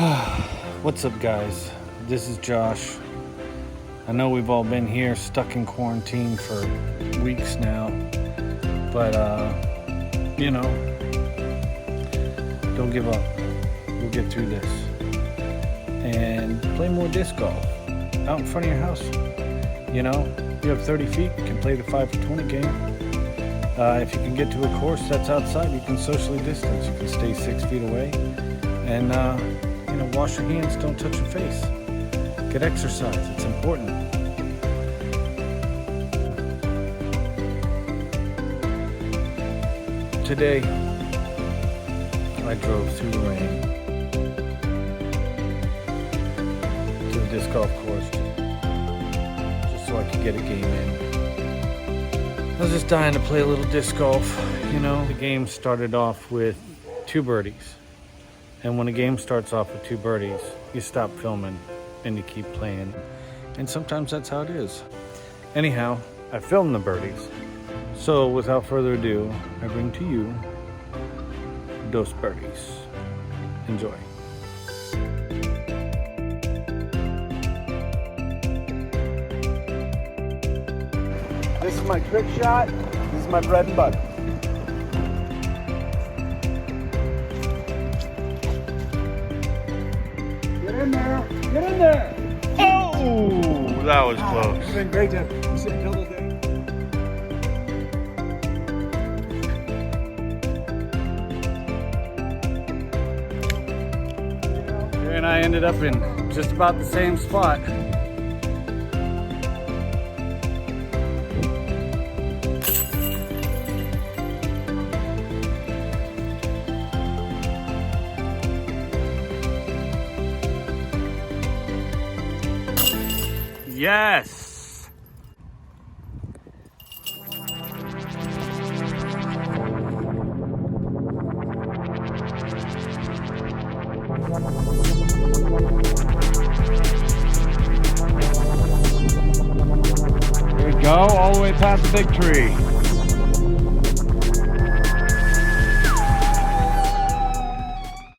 What's up, guys? This is Josh. I know we've all been here stuck in quarantine for weeks now, but don't give up. We'll get through this. And play more disc golf out in front of your house. You have 30 feet, you can play the 5 for 20 game. If you can get to a course that's outside, you can socially distance. You can stay 6 feet away and wash your hands, don't touch your face. Get exercise, it's important. Today, I drove through the rain to the disc golf course just so I could get a game in. I was just dying to play a little disc golf. The game started off with 2 birdies. And when a game starts off with 2 birdies, you stop filming and you keep playing. And sometimes that's how it is. Anyhow, I filmed the birdies. So without further ado, I bring to you Dos Birdies. Enjoy. This is my trick shot. This is my bread and butter. Get in there! Get in there! Oh, that was close. It's been great to sit until the day. Carey and I ended up in just about the same spot. Yes! There we go, all the way past the big tree.